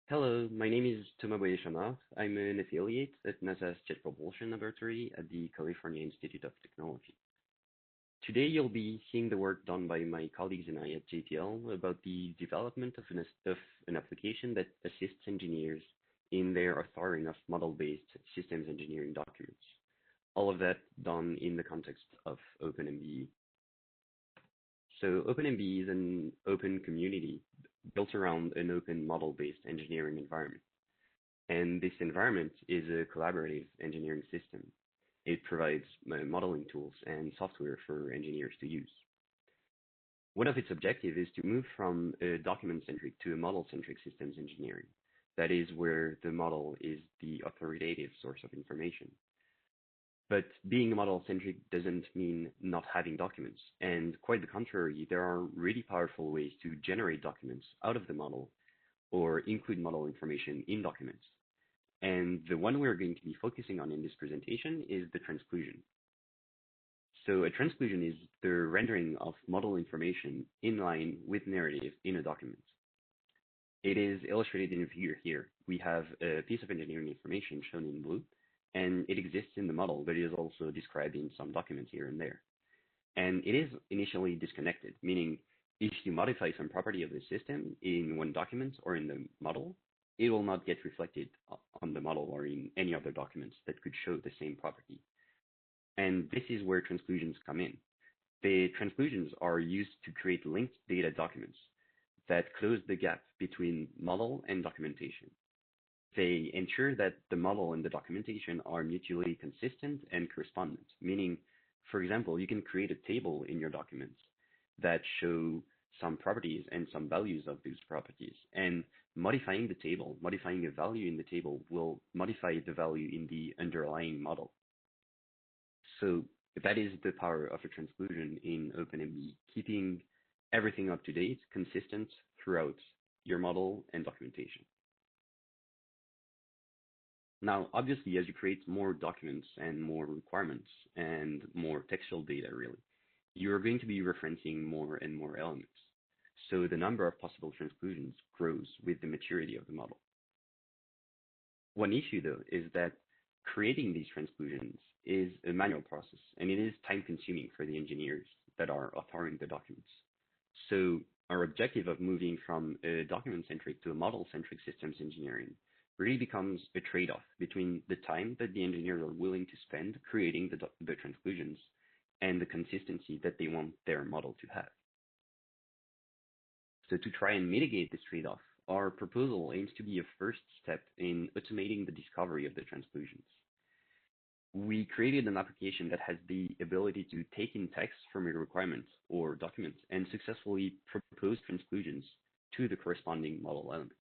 Hello, my name is Thomas Chammard. I'm an affiliate at NASA's Jet Propulsion Laboratory at the California Institute of Technology. Today you'll be seeing the work done by my colleagues and I at JPL about the development of an application that assists engineers in their authoring of model-based systems engineering documents. All of that done in the context of OpenMP. So OpenMP is an open community built around an open model-based engineering environment. And this environment is a collaborative engineering system. It provides modeling tools and software for engineers to use. One of its objectives is to move from a document-centric to a model-centric systems engineering. That is where the model is the authoritative source of information. But being model-centric doesn't mean not having documents. And quite the contrary, there are really powerful ways to generate documents out of the model or include model information in documents. And the one we're going to be focusing on in this presentation is the transclusion. So a transclusion is the rendering of model information in line with narrative in a document. It is illustrated in a figure here. We have a piece of engineering information shown in blue, and it exists in the model, but it is also described in some documents here and there. And it is initially disconnected, meaning if you modify some property of the system in one document or in the model, it will not get reflected on the model or in any other documents that could show the same property. And this is where transclusions come in. The transclusions are used to create linked data documents that close the gap between model and documentation. They ensure that the model and the documentation are mutually consistent and correspondent, meaning, for example, you can create a table in your documents that show some properties and some values of these properties. And modifying the table, modifying a value in the table will modify the value in the underlying model. So that is the power of a transclusion in OpenMP, keeping everything up to date, consistent throughout your model and documentation. Now, obviously, as you create more documents and more requirements and more textual data, really, you're going to be referencing more and more elements. So the number of possible transclusions grows with the maturity of the model. One issue, though, is that creating these transclusions is a manual process, and it is time-consuming for the engineers that are authoring the documents. So our objective of moving from a document-centric to a model-centric systems engineering really becomes a trade-off between the time that the engineers are willing to spend creating the transclusions and the consistency that they want their model to have. So to try and mitigate this trade-off, our proposal aims to be a first step in automating the discovery of the transclusions. We created an application that has the ability to take in text from a requirement or document and successfully propose transclusions to the corresponding model elements.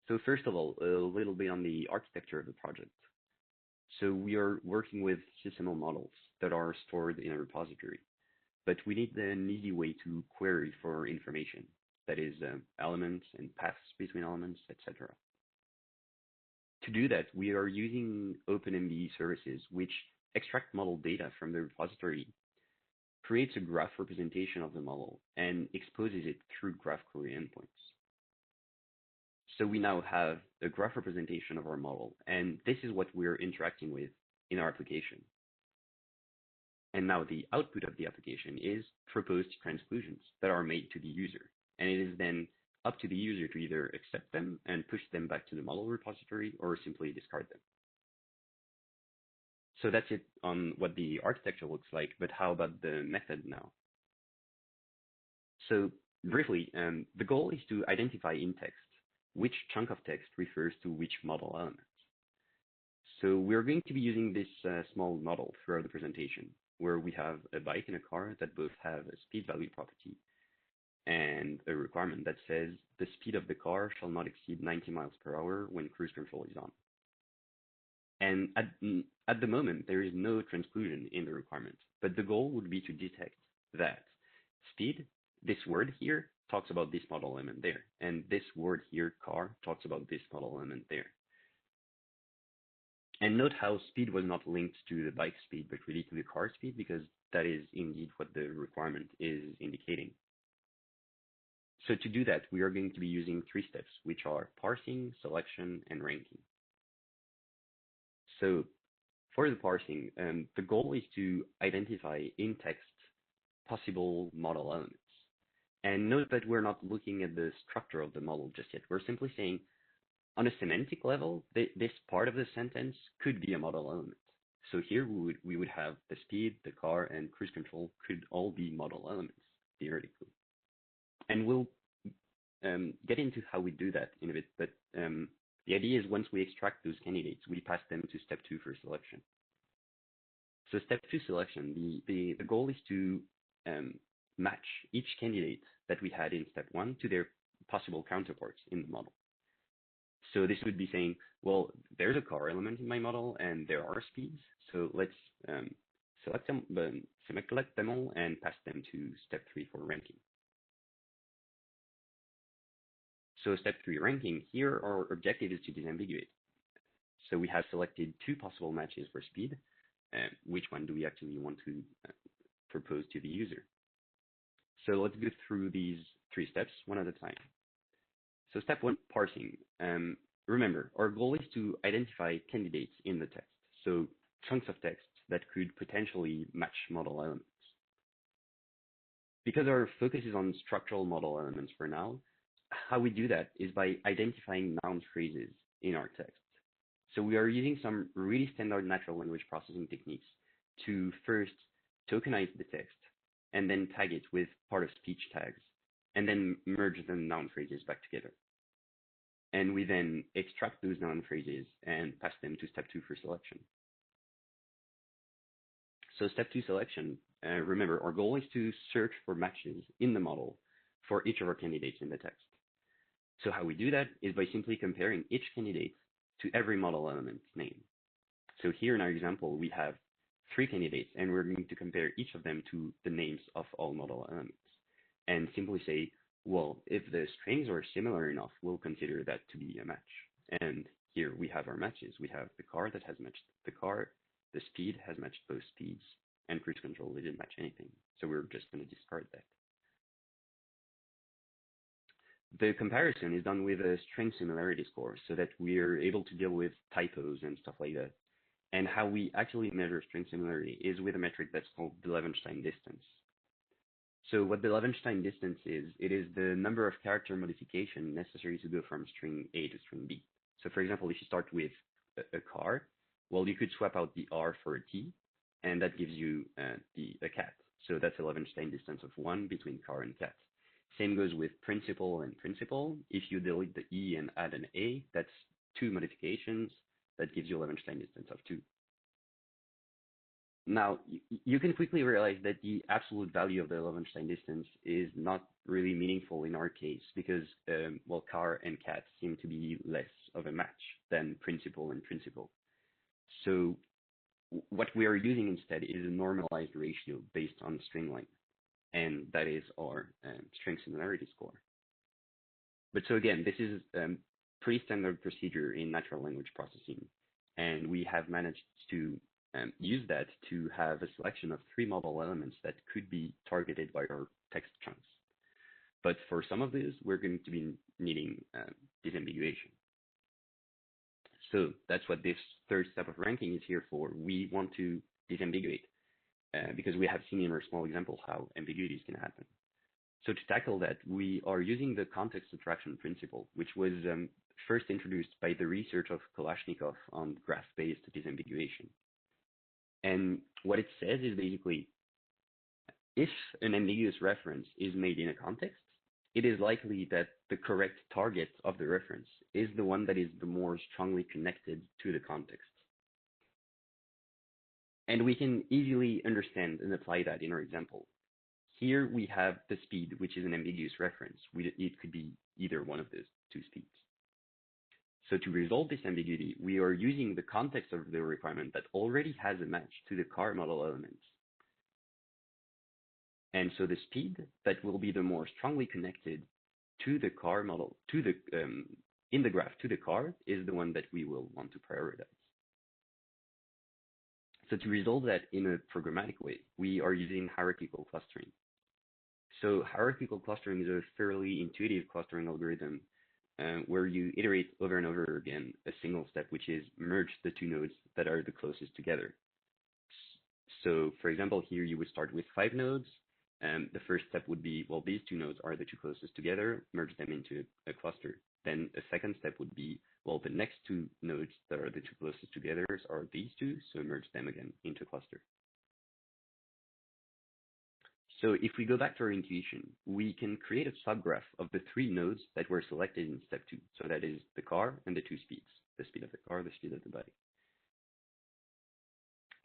So first of all, a little bit on the architecture of the project. So we are working with SysML models that are stored in a repository, but we need an easy way to query for information, that is elements and paths between elements, etc. To do that, we are using OpenMP services, which extract model data from the repository, creates a graph representation of the model, and exposes it through graph query endpoints. So we now have a graph representation of our model, and this is what we're interacting with in our application. And now the output of the application is proposed transclusions that are made to the user. And it is then up to the user to either accept them and push them back to the model repository or simply discard them. So that's it on what the architecture looks like, but how about the method now? So briefly, the goal is to identify in text which chunk of text refers to which model element. So we're going to be using this small model throughout the presentation, where we have a bike and a car that both have a speed value property and a requirement that says the speed of the car shall not exceed 90 miles per hour when cruise control is on. And at the moment, there is no transclusion in the requirement, but the goal would be to detect that speed, this word here, talks about this model element there, and this word here, car, talks about this model element there. And note how speed was not linked to the bike speed, but really to the car speed, because that is indeed what the requirement is indicating. So to do that, we are going to be using three steps, which are parsing, selection, and ranking. So for the parsing, the goal is to identify in text possible model elements. And note that we're not looking at the structure of the model just yet. We're simply saying, on a semantic level, this part of the sentence could be a model element. So here we would have the speed, the car, and cruise control could all be model elements, theoretically. And we'll get into how we do that in a bit, but the idea is once we extract those candidates, we pass them to step 2 for selection. So step 2 selection, the goal is to match each candidate that we had in step 1 to their possible counterparts in the model. So this would be saying, well, there's a car element in my model and there are speeds. So let's select them all and pass them to step 3 for ranking. So step 3 ranking, here our objective is to disambiguate. So we have selected 2 possible matches for speed. Which one do we actually want to propose to the user? So let's go through these 3 steps one at a time. So step 1, parsing. Remember, our goal is to identify candidates in the text, so chunks of text that could potentially match model elements. Because our focus is on structural model elements for now, how we do that is by identifying noun phrases in our text. So we are using some really standard natural language processing techniques to first tokenize the text and then tag it with part of speech tags and then merge the noun phrases back together. And we then extract those noun phrases and pass them to step 2 for selection. So step 2 selection, remember, our goal is to search for matches in the model for each of our candidates in the text. So how we do that is by simply comparing each candidate to every model element's name. So here in our example, we have 3 candidates, and we're going to compare each of them to the names of all model elements, and simply say, well, if the strings are similar enough, we'll consider that to be a match. And here we have our matches. We have the car that has matched the car, the speed has matched both speeds, and cruise control didn't match anything. So we're just going to discard that. The comparison is done with a string similarity score so that we're able to deal with typos and stuff like that. And how we actually measure string similarity is with a metric that's called the Levenstein distance. So what the Levenstein distance is, it is the number of character modification necessary to go from string A to string B. So for example, if you start with a car, well, you could swap out the R for a T, and that gives you a cat. So that's a Levenstein distance of 1 between car and cat. Same goes with principal and principal. If you delete the E and add an A, that's 2 modifications. That gives you a Levenstein distance of 2. Now, you can quickly realize that the absolute value of the Levenstein distance is not really meaningful in our case because, well, car and cat seem to be less of a match than principal and principal. So what we are using instead is a normalized ratio based on string length, and that is our string similarity score. But so again, this is pretty standard procedure in natural language processing, and we have managed to use that to have a selection of 3 model elements that could be targeted by our text chunks. But for some of these, we're going to be needing disambiguation. So that's what this 3rd step of ranking is here for. We want to disambiguate because we have seen in our small example how ambiguities can happen. So to tackle that, we are using the context attraction principle, which was first introduced by the research of Kalashnikov on graph-based disambiguation. And what it says is basically, if an ambiguous reference is made in a context, it is likely that the correct target of the reference is the one that is the more strongly connected to the context. And we can easily understand and apply that in our example. Here we have the speed, which is an ambiguous reference. It could be either one of those 2 speeds. So to resolve this ambiguity, we are using the context of the requirement that already has a match to the car model elements. And so the speed that will be the more strongly connected to the car model, to the in the graph to the car, is the one that we will want to prioritize. So to resolve that in a programmatic way, we are using hierarchical clustering. So hierarchical clustering is a fairly intuitive clustering algorithm where you iterate over and over again a single step, which is merge the two nodes that are the closest together. So for example, here you would start with 5 nodes. The first step would be, well, these two nodes are the two closest together, merge them into a cluster. Then a second step would be, well, the next two nodes that are the two closest together are these two, so merge them again into a cluster. So if we go back to our intuition, we can create a subgraph of the 3 nodes that were selected in step 2. So that is the car and the 2 speeds, the speed of the car, the speed of the bike.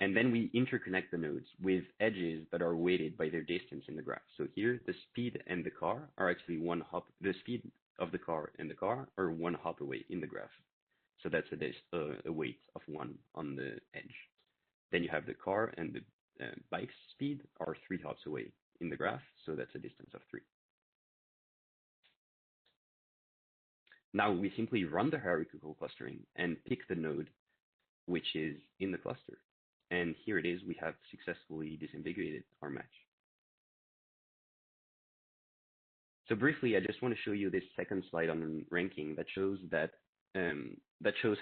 And then we interconnect the nodes with edges that are weighted by their distance in the graph. So here, the speed and the car are actually one hop. The speed of the car and the car are one hop away in the graph. So that's a weight of 1 on the edge. Then you have the car and the bike's speed are 3 hops away in the graph. So that's a distance of 3. Now we simply run the hierarchical clustering and pick the node which is in the cluster. And here it is, we have successfully disambiguated our match. So briefly, I just want to show you this second slide on ranking that shows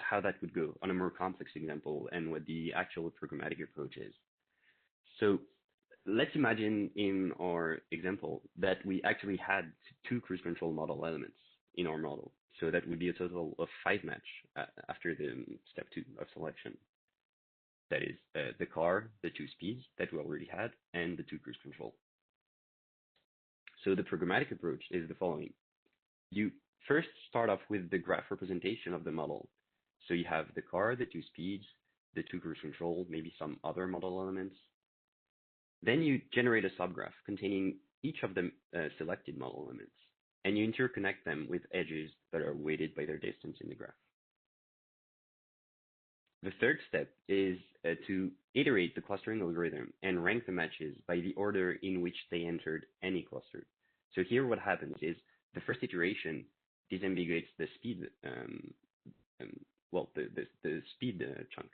how that would go on a more complex example and what the actual programmatic approach is. So let's imagine in our example that we actually had 2 cruise control model elements in our model. So that would be a total of 5 match after the step 2 of selection. That is the car, the 2 speeds that we already had, and the 2 cruise control. So the programmatic approach is the following. You first start off with the graph representation of the model. So you have the car, the 2 speeds, the 2 cruise control, maybe some other model elements. Then you generate a subgraph containing each of the selected model elements, and you interconnect them with edges that are weighted by their distance in the graph. The third step is to iterate the clustering algorithm and rank the matches by the order in which they entered any cluster. So here what happens is the first iteration disambiguates the speed, the speed chunk,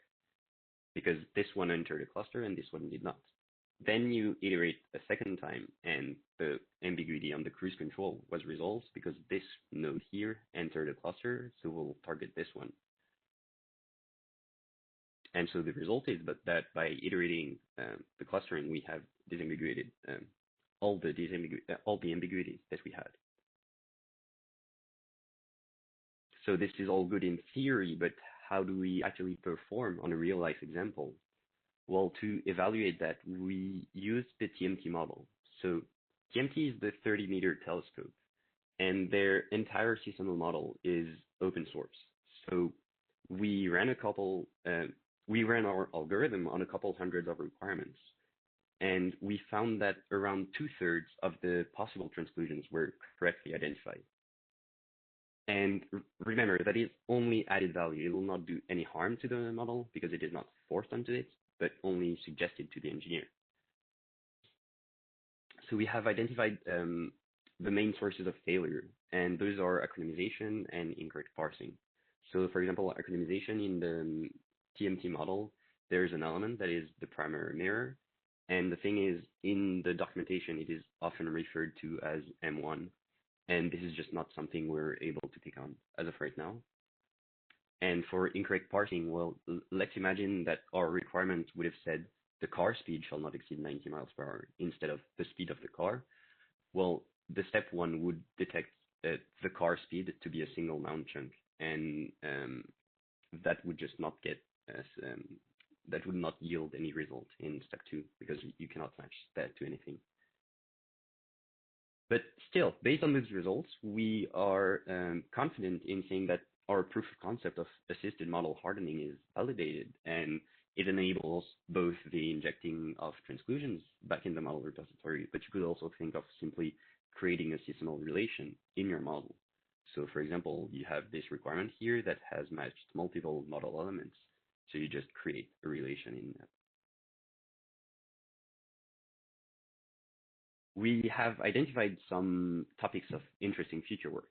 because this one entered a cluster and this one did not. Then you iterate a second time and the ambiguity on the cruise control was resolved because this node here entered a cluster, so we'll target this one. And so the result is that by iterating the clustering, we have disambiguated all the ambiguities that we had. So this is all good in theory, but how do we actually perform on a real life example? Well, to evaluate that, we use the TMT model. So TMT is the 30-meter telescope, and their entire seasonal model is open source. So we ran our algorithm on a couple hundreds of requirements, and we found that around 2/3 of the possible transclusions were correctly identified. And remember, that is only added value. It will not do any harm to the model because it is not forced onto it, but only suggested to the engineer. So we have identified the main sources of failure, and those are acronymization and incorrect parsing. So for example, acronymization in the TMT model, there's an element that is the primary mirror. And the thing is, in the documentation, it is often referred to as M1. And this is just not something we're able to pick on as of right now. And for incorrect parsing, well, let's imagine that our requirement would have said the car speed shall not exceed 90 miles per hour instead of the speed of the car. Well, the step 1 would detect the car speed to be a single mount chunk. And that would just not get that would not yield any result in step 2 because you cannot match that to anything. But still, based on these results, we are confident in saying that our proof of concept of assisted model hardening is validated, and it enables both the injecting of transclusions back in the model repository, but you could also think of simply creating a seasonal relation in your model. So for example, you have this requirement here that has matched multiple model elements. So you just create a relation in that. We have identified some topics of interesting future work.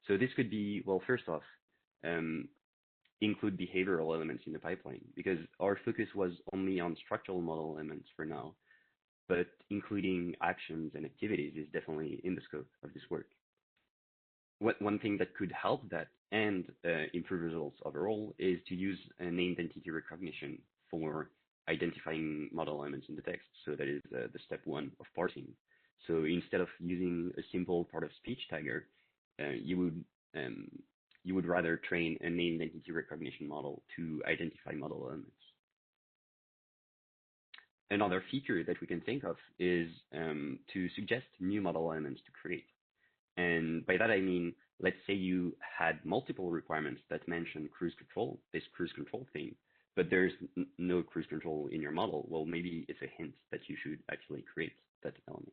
So this could be, well, first off, include behavioral elements in the pipeline, because our focus was only on structural model elements for now. but including actions and activities is definitely in the scope of this work. One thing that could help that and improve results overall is to use a named entity recognition for identifying model elements in the text. So that is the step one of parsing. So instead of using a simple part of speech tagger, you would rather train a named entity recognition model to identify model elements. Another feature that we can think of is to suggest new model elements to create. And by that I mean, let's say you had multiple requirements that mention cruise control, this cruise control thing, but there's no cruise control in your model. Well, maybe it's a hint that you should actually create that element.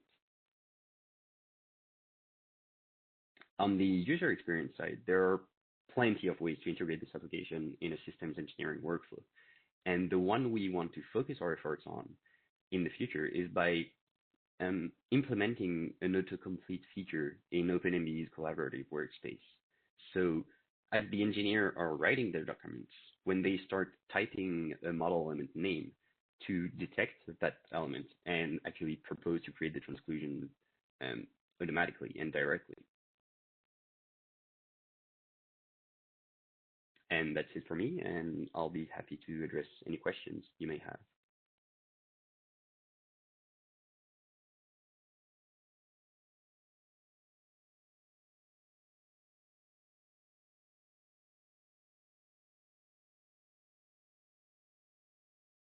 On the user experience side, there are plenty of ways to integrate this application in a systems engineering workflow. And the one we want to focus our efforts on in the future is by implementing an autocomplete feature in OpenMP's collaborative workspace. So as the engineer are writing their documents, when they start typing a model element name to detect that element and actually propose to create the transclusion automatically and directly. And that's it for me, and I'll be happy to address any questions you may have.